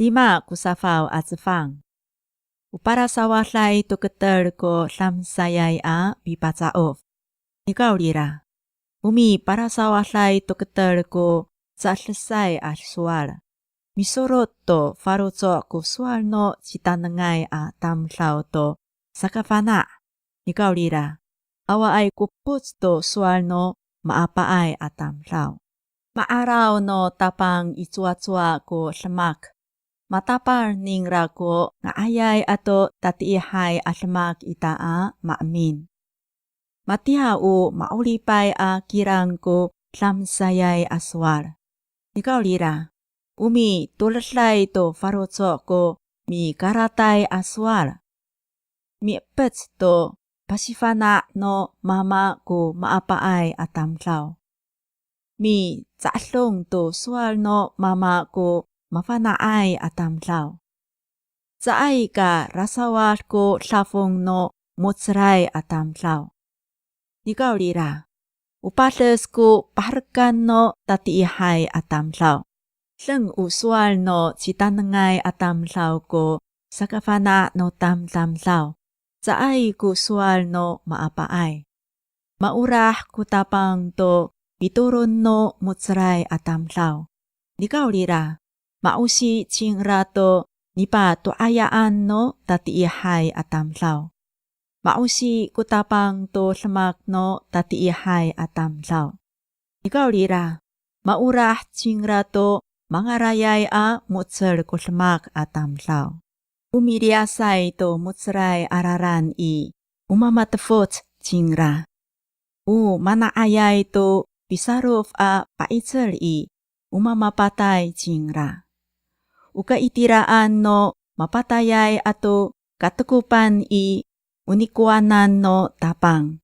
Lima kusafaw at zafang. Upara sawahlay tuketer ko lamsayay a bipatsaof. Ikaw lira. Umi para sawahlay tuketer ko sa atlasay at suwal. Misorot to farozo ko suwal no sitanangay a tamlaw to sakafana. Ikaw lira. Awa ay kuputs to suwal no maapaay at tamlaw. Maaraw no tapang itsua-tsua ko lamak. Matapar ning rako nga ayay ato tatiihay atlamak itaa maamin. Matiau maulipay a kirang ko lamsayay aswar. Ikaw lira, umi tulaslay to farotso ko mi karatay aswar. Mi pets to pasifana no mama ko maapaay atamlaw. Mi tsaslong to swal no mama ko mafanaay atamlaw. Saay ka rasawal ko lafong no motsray atamlaw. Ikaw lira, upales ko paharkan no tatiihay atamlaw. Leng uswal no sitanangay atamlaw ko sakafana no tamtamlaw. Saay ko swal no maapaay. Maurah ko tapang to bituron no motsray atamlaw. Ikaw lira, mausi chingrato nipa to ayaan no tatiihay atamlaw. Mausi kutapang to lamak no tatiihay atamlaw. Ikaw lira, maurah chingrato mangarayay a mutser ko lamak atamlaw. Umiriasay to mutseray araran i umamatafot chingra. Manaayay to pisarov a paitser i umamapatay chingra. Ukaitiraan no mapatayay ato katukupan i unikuanan no tapang.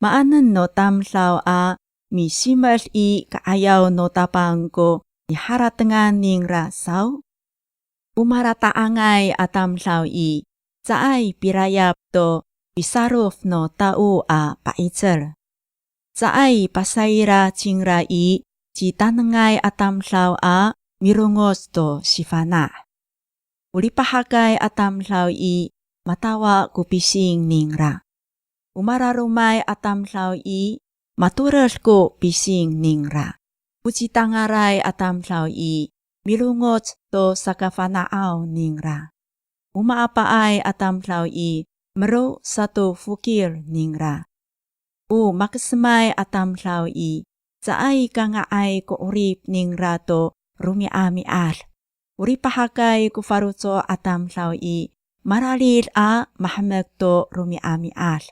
Maanan no tamlaw a misimal i kaayaw no tapang ko iharatangan ning rasaw. Umarataangay atamlaw i saay pirayap to pisarov no tao a paitser. Saay pasayra chingra i citanangay atamlaw a mirungos to sifana. Ulipahagay atamlaw i matawa kupising ningra. Umararumay atamlaw i matural ko pising ningra. Ucitangaray atamlaw i mirungos to sakafanaaw ningra. Umaapaay atamlaw i mero sato fukir ningra. Makasmay atamlaw i saay ka nga ay kuurip ning rato rumiami al. Uripahagay ku farutso atamlaw i maralil a mahamek to rumiami al.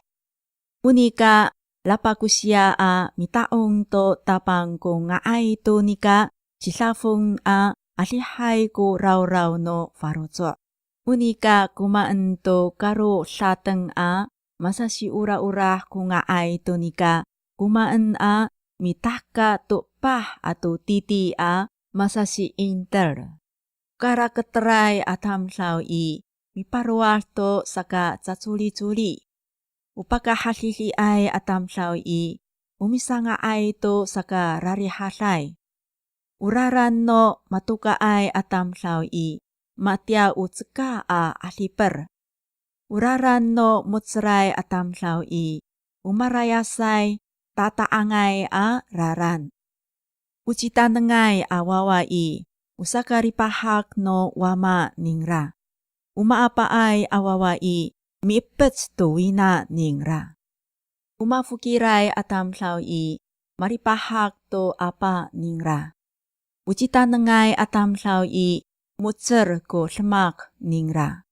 Unika lapakusya a mitaong to tapang ko nga ay to nika silafong a alihay ko raw-raw no farutso. Unika kumaan to karo satang a masasi ura-ura ko nga ay to nika kumaan a mitaka to pah ato titi a masasi inter. Karakatray atamlaw i miparuwal to saka tsatsuli-tsuli. Upakahalili ay atamlaw i umisa nga ay to saka rarihalay. Uraran no matuka ay atamlaw i matya utsika a aliper. Uraran no mutsray atamlaw i umarayasay tataangay a raran. Ucitanangay awawa i usakaripahak no wama ningra. Umaapaay awawa i miipets tuwina ningra. Umafukiray atamlaw i maripahak to apa ningra. Ucitanangay atamlaw i mutser ko lamak ningra.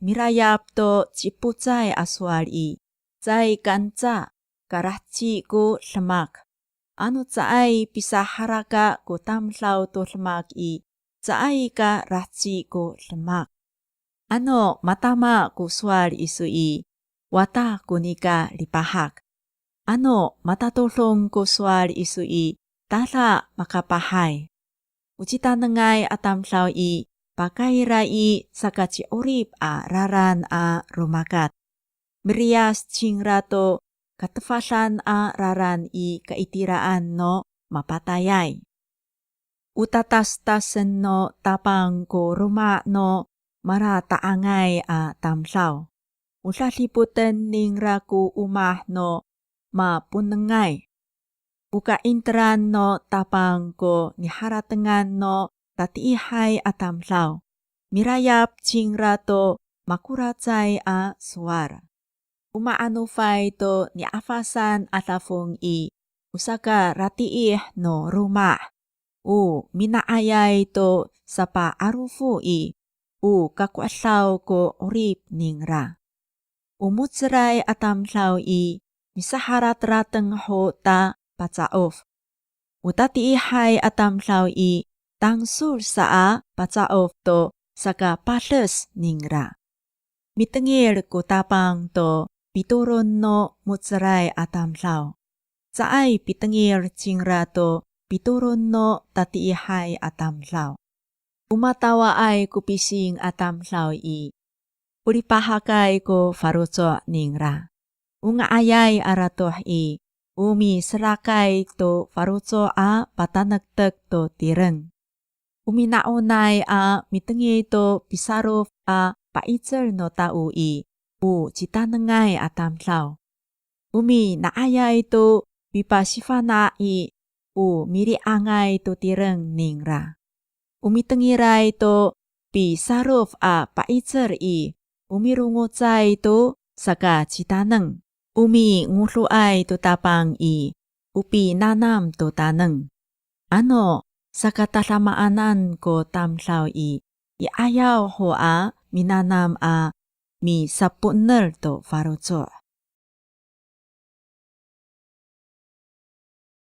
Mirayap to ciputsay aswal i zay kanca karatsi ko lamak. Tsaay pisaharaka ko tamlaw to lamak i tsaay ka ratsi ko lamak. Matama ko swal isu i wata kunika lipahak. Matatulong ko swal isu i tala makapahay. Ucitanangay atamlaw i pakayra i sakaci urip a raran a rumakat. Merias cingrato katefasan a raran i kaitiraan no mapatayay. Utatas-tasen no tapang ko ruma no marataangay a tamsaw. Ulaliputen ning raku umah no mapunengay. Ukaintran no tapang ko niharatengan no tatiihay a tamsaw. Mirayap chingra to makuracay a suara. Umaanufay to niafasan atafong i usaka ratiih no rumah. Minaayay to sa paarufu i kakwasaw ko orip ningra. Umutsaray atamsaw i misaharat rateng ho ta patsaof. Utatiihay atamsaw i tangsul saa patsaof to saka pales ningra. Mitengir ko tapang to pituron no mutsaray atamsaw. Saay pitengir chingra to pituron no tatiihay atamsaw. Umatawa ay kupising atamsaw i. Uripahakay ko faruco ningra. Ungaayay aratoh i. Umi serakay to faruco a patanagtag to tireng. Uminaunay a mitengi to pisaruf a paitser no tau i. Citanengay atamsaw. Umi naayay to bipasifana i. Miriangay to tireng ningra. Umitengiray to pisaruf a paitser i. Umirungutsay to saka citaneng. Nguluay to tapang i. Upi nanam to taneng. Ano, saka talamaanan ko tamsaw i. Iayaw ho a minanam a mi sapuner to faruco.